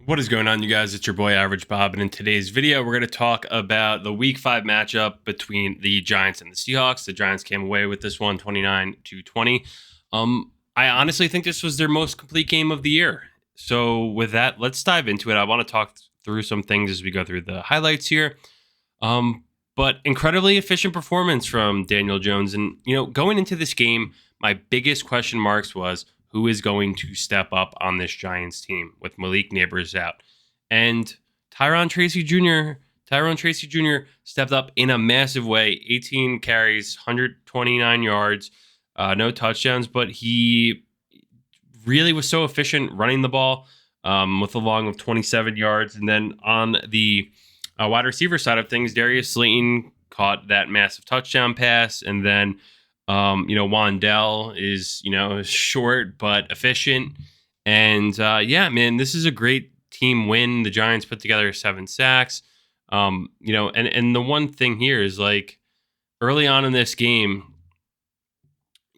What is going on, you guys? It's your boy Average Bob, and in today's video, we're going to talk about the Week 5 matchup between the Giants and the Seahawks. The Giants came away with this one, 29-20. I honestly think this was their most complete game of the year. So with that, let's dive into it. I want to talk through some things as we go through the highlights here. But incredibly efficient performance from Daniel Jones. And, going into this game, my biggest question marks was, who is going to step up on this Giants team with Malik Neighbors out? And Tyrone Tracy Jr. stepped up in a massive way. 18 carries, 129 yards, no touchdowns, but he really was so efficient running the ball with a long of 27 yards. And then on the wide receiver side of things, Darius Slayton caught that massive touchdown pass, and then Wandell is, short but efficient. And man, this is a great team win. The Giants put together 7 sacks. And the one thing here is, like, early on in this game,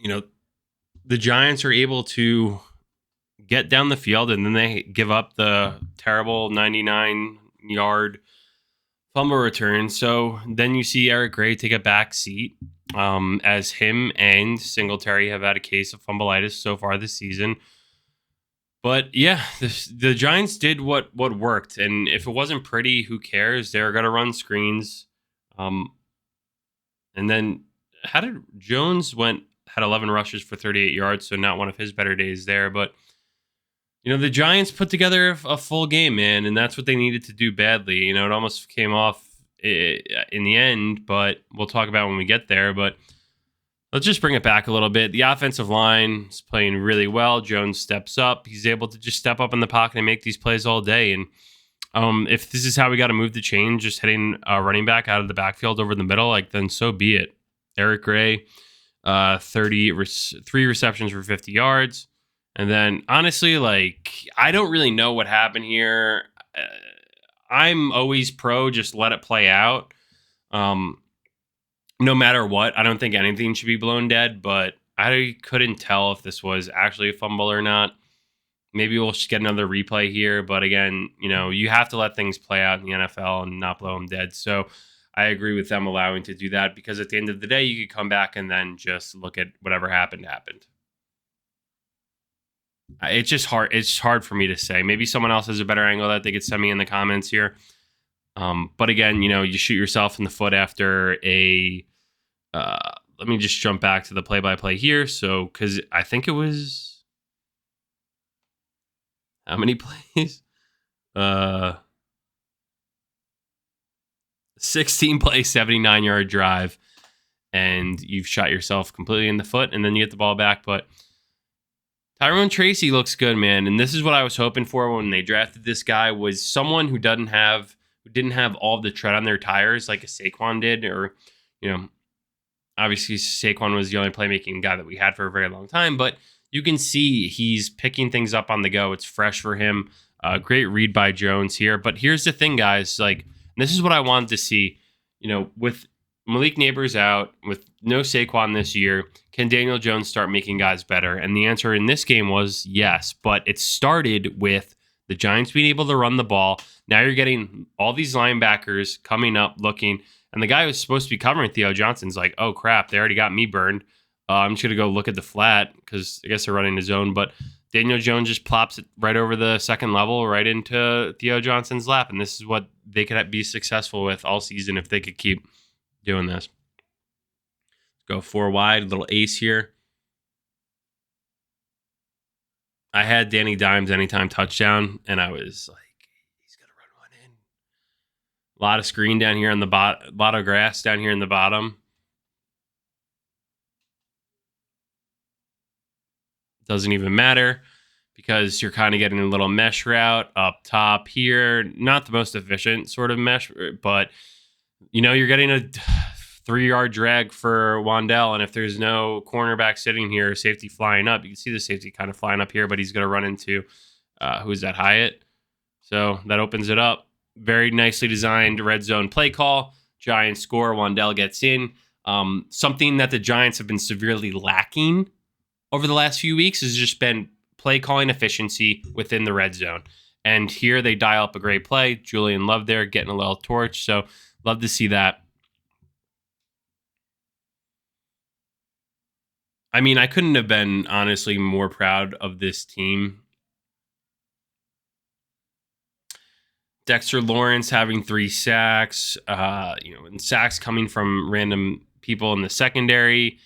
the Giants are able to get down the field, and then they give up the terrible 99-yard fumble return. So then you see Eric Gray take a back seat, as him and Singletary have had a case of fumbleitis so far this season. But yeah, the Giants did what worked, and if it wasn't pretty, who cares? They're going to run screens. And then Jones had 11 rushes for 38 yards, so not one of his better days there. But the Giants put together a full game, man, and that's what they needed to do badly. It almost came off in the end, but we'll talk about when we get there. But let's just bring it back a little bit. The offensive line is playing really well. Jones steps up. He's able to just step up in the pocket and make these plays all day. And if this is how we got to move the chain, just hitting a running back out of the backfield over the middle, then so be it. Eric Gray, 3 receptions for 50 yards. And then, honestly, I don't really know what happened here. I'm always pro, just let it play out. No matter what, I don't think anything should be blown dead, but I couldn't tell if this was actually a fumble or not. Maybe we'll just get another replay here. But again, you have to let things play out in the NFL and not blow them dead. So I agree with them allowing to do that, because at the end of the day, you could come back and then just look at whatever happened. It's just hard. It's hard for me to say. Maybe someone else has a better angle that they could send me in the comments here. But again, you shoot yourself in the foot after a. Let me just jump back to the play-by-play here. So, because I think it was how many plays? 16 play, 79-yard drive, and you've shot yourself completely in the foot, and then you get the ball back, but. Tyrone Tracy looks good, man, and this is what I was hoping for when they drafted this guy, was someone who didn't have all the tread on their tires like a Saquon did, or obviously Saquon was the only playmaking guy that we had for a very long time, but you can see he's picking things up on the go. It's fresh for him. Great read by Jones here, but here's the thing, guys. This is what I wanted to see. With Malik Neighbors out, with no Saquon this year, can Daniel Jones start making guys better? And the answer in this game was yes, but it started with the Giants being able to run the ball. Now you're getting all these linebackers coming up looking, and the guy who's supposed to be covering Theo Johnson's like, oh crap, they already got me burned. I'm just going to go look at the flat, because I guess they're running his zone, but Daniel Jones just plops it right over the second level, right into Theo Johnson's lap, and this is what they could be successful with all season if they could keep doing this. Go 4 wide, little ace here. I had Danny Dimes anytime touchdown, and I was like, he's gonna run one in. A lot of screen down here on the bottom, a lot of grass down here in the bottom. Doesn't even matter, because you're kind of getting a little mesh route up top here. Not the most efficient sort of mesh, but you're getting a 3-yard drag for Wandell, and if there's no cornerback sitting here, safety flying up, you can see the safety kind of flying up here, but he's going to run into, who's that, Hyatt? So that opens it up. Very nicely designed red zone play call. Giants score, Wandell gets in. Something that the Giants have been severely lacking over the last few weeks has just been play calling efficiency within the red zone. And here they dial up a great play. Julian Love there getting a little torch. So love to see that. I mean, I couldn't have been honestly more proud of this team. Dexter Lawrence having 3 sacks, and sacks coming from random people in the secondary.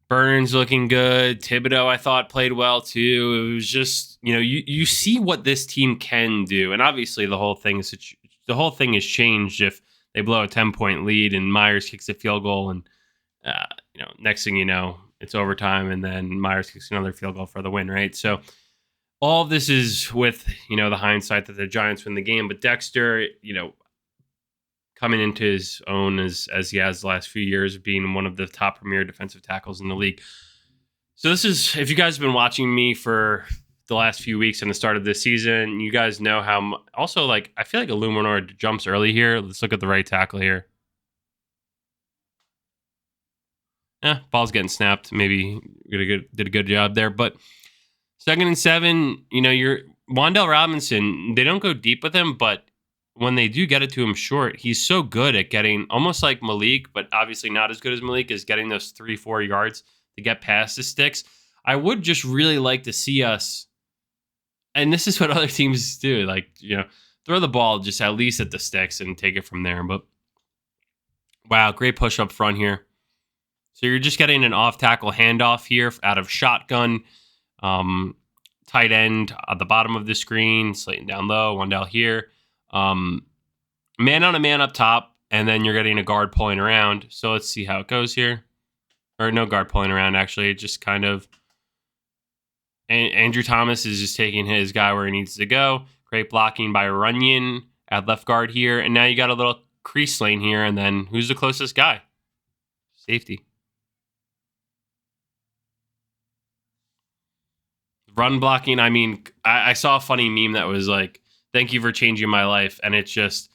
Burns looking good. Thibodeau, I thought, played well too. It was just, you see what this team can do, and obviously the whole thing is changed if they blow a 10-point lead and Myers kicks a field goal, and next thing you know, it's overtime, and then Myers kicks another field goal for the win, right? So all of this is with the hindsight that the Giants win the game, but Dexter, coming into his own as he has the last few years, being one of the top premier defensive tackles in the league. So this is, if you guys have been watching me for the last few weeks and the start of this season, you guys know how also, I feel like Illuminor jumps early here. Let's look at the right tackle here. Ball's getting snapped. Maybe did a good job there, but 2nd and 7, you're Wan'Dale Robinson, they don't go deep with him, but when they do get it to him short, he's so good at getting, almost like Malik, but obviously not as good as Malik, is getting those 3-4 yards to get past the sticks. I would just really like to see us, and this is what other teams do, throw the ball just at least at the sticks and take it from there. But wow, great push up front here. So you're just getting an off-tackle handoff here out of shotgun. Tight end at the bottom of the screen, Slayton down low, Wan'Dale here. Man on a man up top, and then you're getting a guard pulling around. So let's see how it goes here. Or no guard pulling around, actually. Just kind of... Andrew Thomas is just taking his guy where he needs to go. Great blocking by Runyon at left guard here. And now you got a little crease lane here, and then who's the closest guy? Safety. Run blocking, I mean, I saw a funny meme that was like, thank you for changing my life. And it's just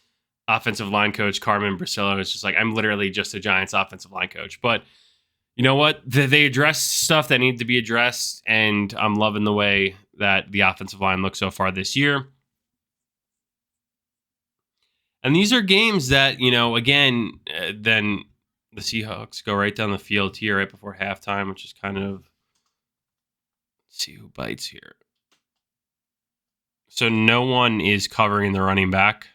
offensive line coach Carmen Brasillo. It's just like, I'm literally just a Giants offensive line coach. But you know what? They addressed stuff that needed to be addressed. And I'm loving the way that the offensive line looks so far this year. And these are games that, again, then the Seahawks go right down the field here right before halftime, which is kind of, see who bites here. So no one is covering the running back.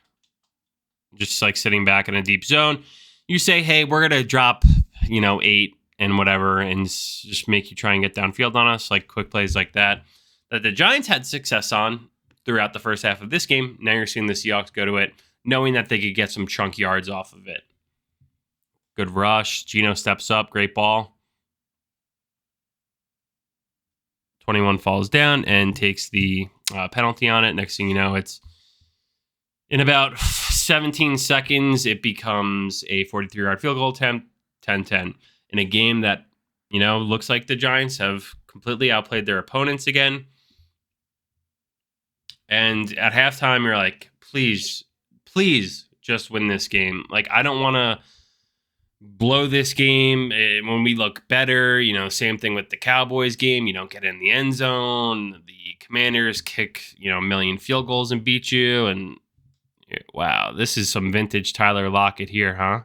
Just sitting back in a deep zone. You say, hey, we're going to drop, 8 and whatever and just make you try and get downfield on us, quick plays like that the Giants had success on throughout the first half of this game. Now you're seeing the Seahawks go to it, knowing that they could get some chunk yards off of it. Good rush. Geno steps up. Great ball. 21 falls down and takes the penalty on it. Next thing you know, it's in about 17 seconds, it becomes a 43-yard field goal attempt, 10-10. In a game that, looks like the Giants have completely outplayed their opponents again. And at halftime, you're like, please just win this game. I don't want to blow this game when we look better. Same thing with the Cowboys game. You don't get in the end zone. The Commanders kick, a million field goals and beat you. And wow, this is some vintage Tyler Lockett here, huh?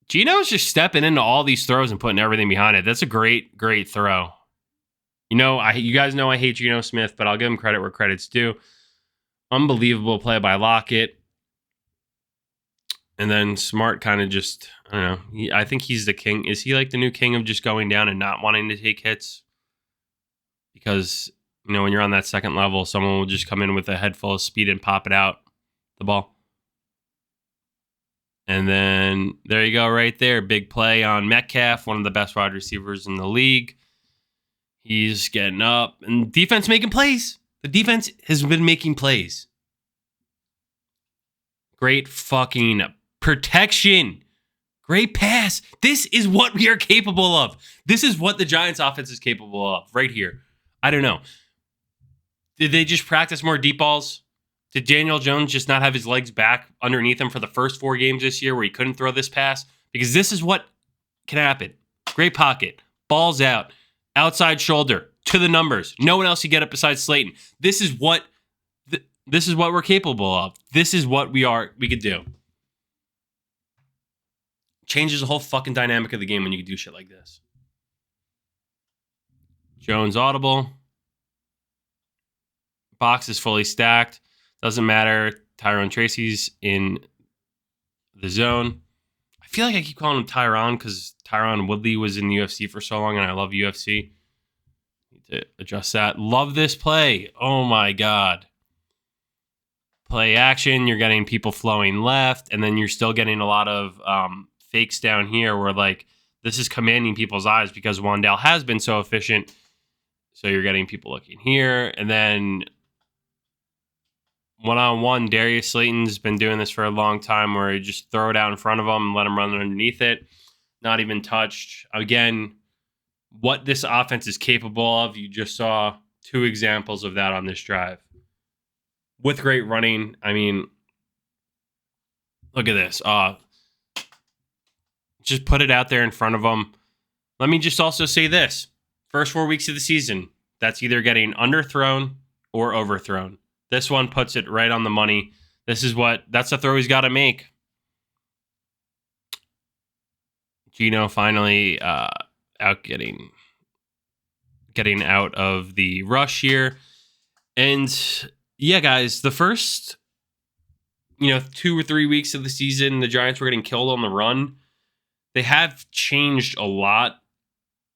Geno's just stepping into all these throws and putting everything behind it. That's a great, great throw. You guys know I hate Geno Smith, but I'll give him credit where credit's due. Unbelievable play by Lockett. And then Smart kind of just, I don't know. I think he's the king. Is he the new king of just going down and not wanting to take hits? Because, when you're on that second level, someone will just come in with a head full of speed and pop it out, the ball. And then there you go right there. Big play on Metcalf, one of the best wide receivers in the league. He's getting up. And defense making plays. The defense has been making plays. Great fucking protection. Great pass. This is what we are capable of. This is what the Giants offense is capable of right here. I don't know. Did they just practice more deep balls? Did Daniel Jones just not have his legs back underneath him for the first 4 games this year where he couldn't throw this pass? Because this is what can happen. Great pocket. Balls out. Outside shoulder. to the numbers. No one else can get it besides Slayton. This is what we're capable of. This is what we could do. Changes the whole fucking dynamic of the game when you can do shit like this. Jones audible. Box is fully stacked. Doesn't matter. Tyrone Tracy's in the zone. I feel like I keep calling him Tyron because Tyron Woodley was in the UFC for so long and I love UFC. Need to adjust that. Love this play. Oh my God. Play action. You're getting people flowing left, and then you're still getting a lot of fakes down here where like this is commanding people's eyes because Wan'Dale has been so efficient. So you're getting people looking here, and then one-on-one, Darius Slayton's been doing this for a long time where you just throw it out in front of him and let him run underneath it. Not even touched. Again, what this offense is capable of, you just saw 2 examples of that on this drive. With great running, I mean, look at this. Just put it out there in front of them. Let me just also say this. First 4 weeks of the season, that's either getting underthrown or overthrown. This one puts it right on the money. That's the throw he's got to make. Geno finally getting out of the rush here. And yeah, guys, the first 2 or 3 weeks of the season, the Giants were getting killed on the run. They have changed a lot.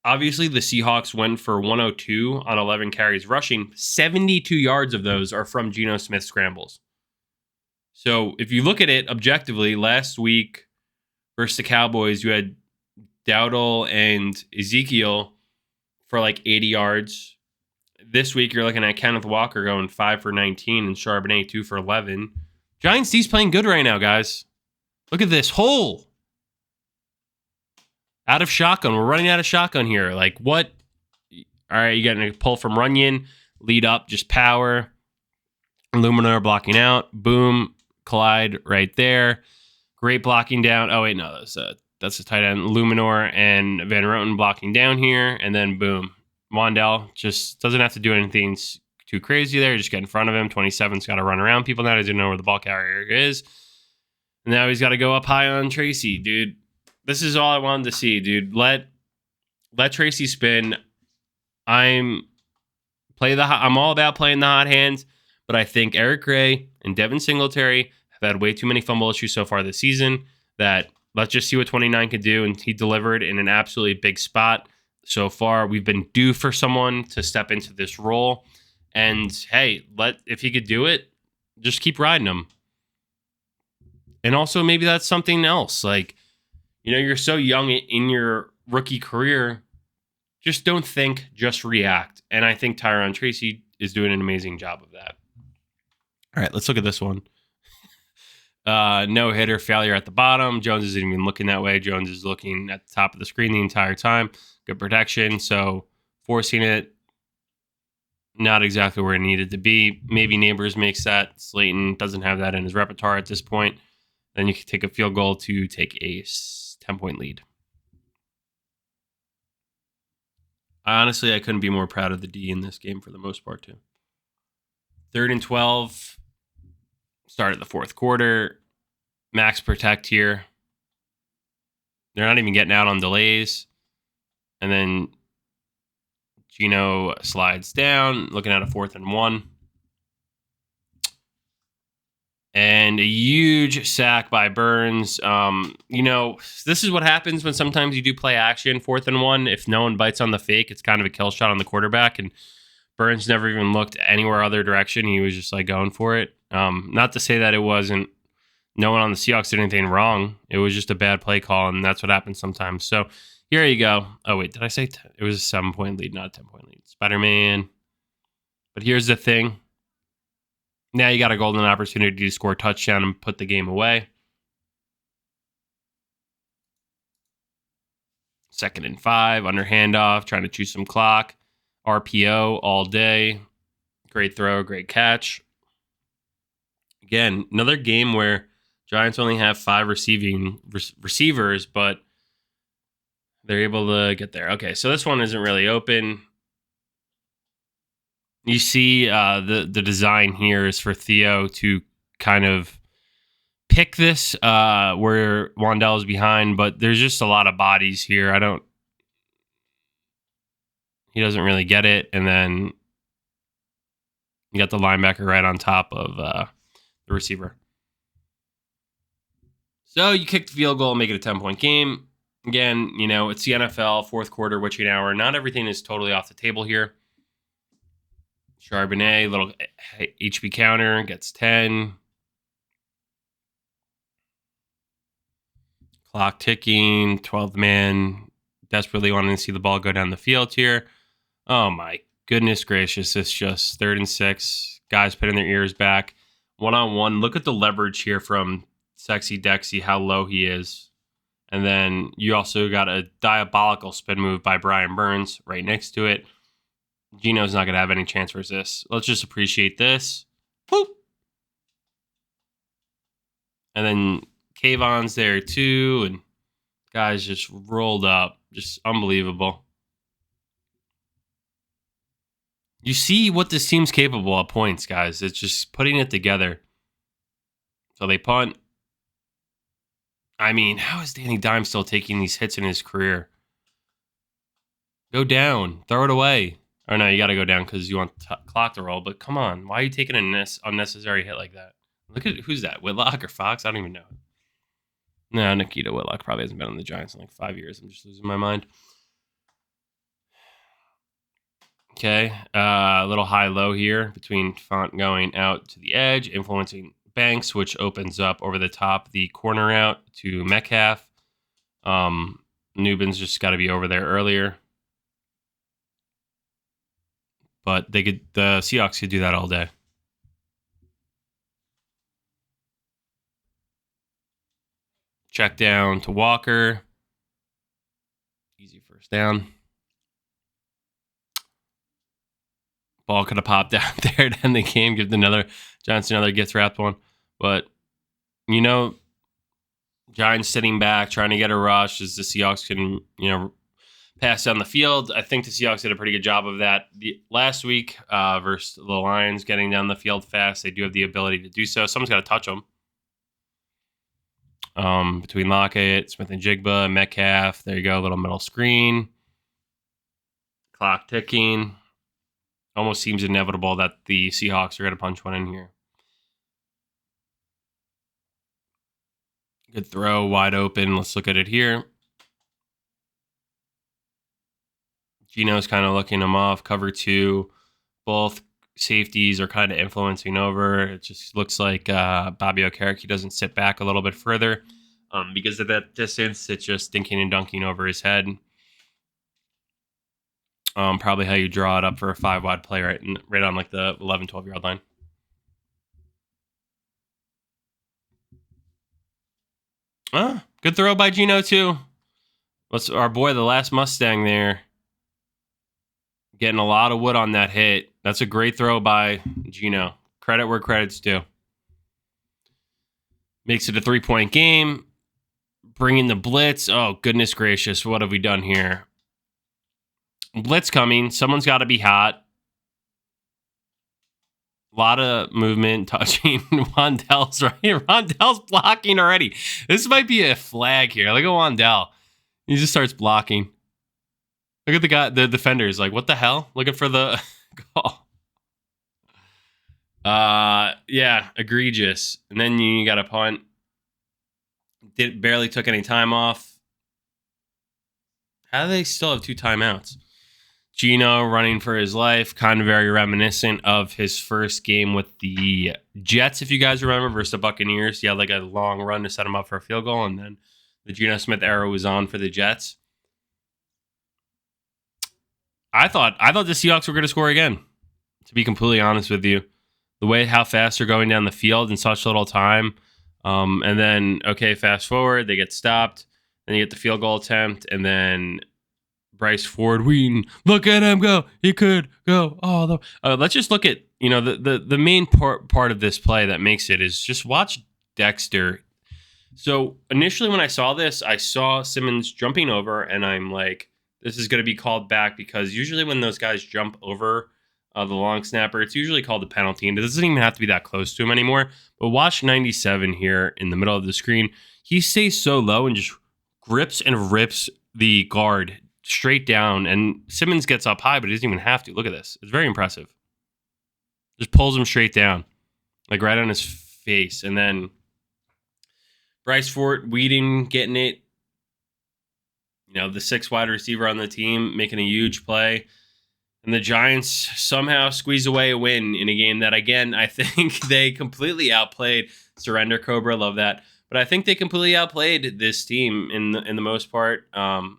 Obviously, the Seahawks went for 102 on 11 carries rushing. 72 yards of those are from Geno Smith scrambles. So if you look at it objectively, last week versus the Cowboys, you had Dowdle and Ezekiel for like 80 yards. This week, you're looking at Kenneth Walker going 5 for 19 and Charbonnet 2 for 11. Giants D's playing good right now, guys. Look at this hole. Out of shotgun. We're running out of shotgun here. Like, what? All right, you getting a pull from Runyon. Lead up, just power. Luminar blocking out. Boom. Collide right there. Great blocking down. Oh, wait, no. That's a tight end. Luminor and Van Roten blocking down here. And then, boom. Wan'Dale just doesn't have to do anything too crazy there. Just get in front of him. 27's got to run around people now. He doesn't know where the ball carrier is. And now he's got to go up high on Tracy, dude. This is all I wanted to see, dude. Let Tracy spin. I'm all about playing the hot hands, but I think Eric Gray and Devin Singletary have had way too many fumble issues so far this season that let's just see what 29 could do. And he delivered in an absolutely big spot so far. We've been due for someone to step into this role. And hey, if he could do it, just keep riding him. And also maybe that's something else. Like, you're so young in your rookie career. Just don't think, just react. And I think Tyrone Tracy is doing an amazing job of that. All right, let's look at this one. No hitter, failure at the bottom. Jones isn't even looking that way. Jones is looking at the top of the screen the entire time. Good protection. So forcing it, not exactly where it needed to be. Maybe Neighbors makes that. Slayton doesn't have that in his repertoire at this point. Then you can take a field goal to take a 10-point lead. Honestly, I couldn't be more proud of the D in this game for the most part, too. 3rd and 12. Start at the 4th quarter. Max protect here. They're not even getting out on delays. And then Geno slides down, looking at a 4th and 1. And a huge sack by Burns. This is what happens when sometimes you do play action, 4th and 1. If no one bites on the fake, it's kind of a kill shot on the quarterback. And Burns never even looked anywhere other direction. He was just like going for it. Not to say that it wasn't, no one on the Seahawks did anything wrong. It was just a bad play call, and that's what happens sometimes. So here you go. Oh, wait, did I say it was a 7-point lead, not a 10-point lead? Spider-Man. But here's the thing. Now you got a golden opportunity to score a touchdown and put the game away. 2nd and 5, under handoff, trying to choose some clock. RPO all day. Great throw, great catch. Again, another game where Giants only have 5 receivers, but they're able to get there. Okay, so this one isn't really open. You see the design here is for Theo to kind of pick this where Wandell is behind, but there's just a lot of bodies here. He doesn't really get it. And then you got the linebacker right on top of the receiver. So you kick the field goal, make it a 10-point game. Again, it's the NFL, fourth quarter, witching hour. Not everything is totally off the table here. Charbonnet, little HB counter, gets 10. Clock ticking, 12th man, desperately wanting to see the ball go down the field here. Oh my goodness gracious, it's just 3rd and 6. Guys putting their ears back. One-on-one, look at the leverage here from Sexy Dexy, how low he is. And then you also got a diabolical spin move by Brian Burns right next to it. Gino's not going to have any chance versus this. Let's just appreciate this. Whoop. And then Kayvon's there too. And guys just rolled up. Just unbelievable. You see what this team's capable of points, guys. It's just putting it together. So they punt. I mean, how is Danny Dimes still taking these hits in his career? Go down. Throw it away. Or no, you got to go down because you want clock to roll. But come on. Why are you taking an unnecessary hit like that? Look at who's that? Whitlock or Fox? I don't even know. No, Nikita Whitlock probably hasn't been on the Giants in like 5 years. I'm just losing my mind. Okay. A little high-low here between Font going out to the edge, influencing Banks, which opens up over the top the corner out to Metcalf. Newbin's just got to be over there earlier. But the Seahawks could do that all day. Check down to Walker. Easy first down. Ball could have popped out there to end the game, give Giants another gift wrapped one. But, Giants sitting back, trying to get a rush as the Seahawks can, pass down the field. I think the Seahawks did a pretty good job of that last week versus the Lions getting down the field fast. They do have the ability to do so. Someone's got to touch them. Between Lockett, Smith and Jigba, Metcalf. There you go, little middle screen. Clock ticking. Almost seems inevitable that the Seahawks are going to punch one in here. Good throw, wide open. Let's look at it here. Gino's kind of looking him off. Cover 2. Both safeties are kind of influencing over. It just looks like Bobby Okereke doesn't sit back a little bit further. Because of that distance, it's just dinking and dunking over his head. Probably how you draw it up for a 5-wide play right on like the 11, 12-yard line. Good throw by Gino too. What's our boy, the last Mustang there, getting a lot of wood on that hit. That's a great throw by Gino. Credit where credit's due. Makes it a 3-point game. Bringing the blitz. Oh, goodness gracious. What have we done here? Blitz coming. Someone's got to be hot. A lot of movement, touching. Wandell's right here. Wandell's blocking already. This might be a flag here. Look at Wandell. He just starts blocking. Look at the guy, the defenders. Like, what the hell? Looking for the call. Yeah, egregious. And then you got a punt. Barely took any time off. How do they still have 2 timeouts? Gino running for his life, kind of very reminiscent of his first game with the Jets, if you guys remember, versus the Buccaneers. He had like a long run to set him up for a field goal, and then the Geno Smith era was on for the Jets. I thought the Seahawks were going to score again, to be completely honest with you. The way how fast they're going down the field in such little time. And then, okay, fast forward, they get stopped. Then you get the field goal attempt, and then Bryce Ford Wheaton, look at him go. He could go all the let's just look at, the main part of this play that makes it is just watch Dexter. So initially when I saw this, I saw Simmons jumping over, and I'm like, this is going to be called back, because usually when those guys jump over the long snapper. It's usually called a penalty, and it doesn't even have to be that close to him anymore. But watch 97 here in the middle of the screen. He stays so low and just grips and rips the guard straight down, and Simmons gets up high, but he doesn't even have to. Look at this. It's very impressive. Just pulls him straight down, like right on his face. And then Bryce Fort, Whedon getting it. The 6th wide receiver on the team, making a huge play. And the Giants somehow squeeze away a win in a game that, again, I think they completely outplayed. Surrender Cobra, love that. But I think they completely outplayed this team in the most part. And,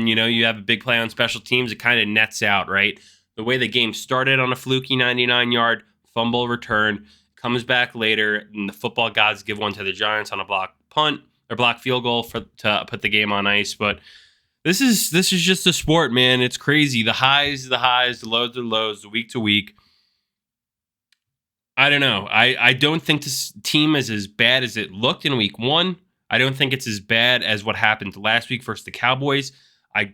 you have a big play on special teams. It kind of nets out, right? The way the game started on a fluky 99-yard fumble return, comes back later, and the football gods give one to the Giants on a block punt or block field goal to put the game on ice. But this is just a sport, man. It's crazy. The highs, the lows, the lows, the week to week. I don't know. I don't think this team is as bad as it looked in week 1. I don't think it's as bad as what happened last week versus the Cowboys. I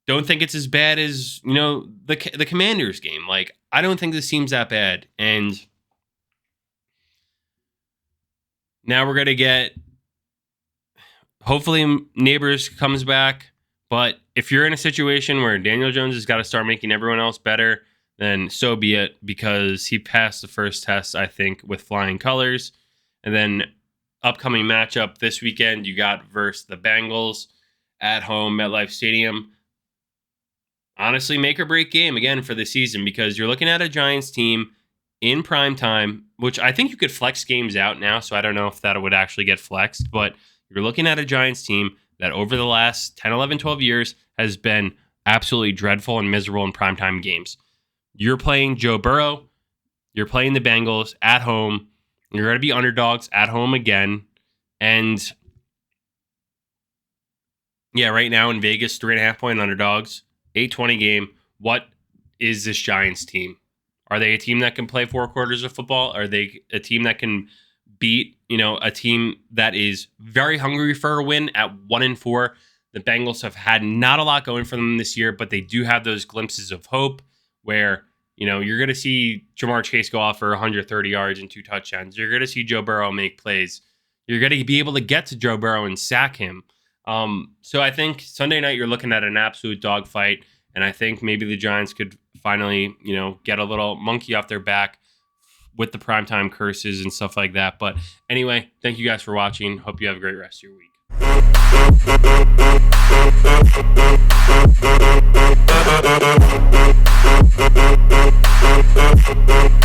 don't think it's as bad as, the Commanders game. Like, I don't think this team's that bad. And now we're going to get, hopefully Neighbors comes back. But if you're in a situation where Daniel Jones has got to start making everyone else better, then so be it, because he passed the first test, I think, with flying colors. And then upcoming matchup this weekend, you got versus the Bengals at home, MetLife Stadium. Honestly, make or break game again for the season, because you're looking at a Giants team in prime time, which I think you could flex games out now, so I don't know if that would actually get flexed, but you're looking at a Giants team that over the last 10, 11, 12 years has been absolutely dreadful and miserable in primetime games. You're playing Joe Burrow, you're playing the Bengals at home, you're going to be underdogs at home again, and yeah, right now in Vegas, 3.5-point underdogs. 8:20 game. What is this Giants team? Are they a team that can play 4 quarters of football? Are they a team that can beat, a team that is very hungry for a win at 1-4? The Bengals have had not a lot going for them this year, but they do have those glimpses of hope where, you're going to see Jamar Chase go off for 130 yards and 2 touchdowns. You're going to see Joe Burrow make plays. You're going to be able to get to Joe Burrow and sack him. So I think Sunday night you're looking at an absolute dogfight, and I think maybe the Giants could finally, get a little monkey off their back with the primetime curses and stuff like that. But anyway, thank you guys for watching. Hope you have a great rest of your week.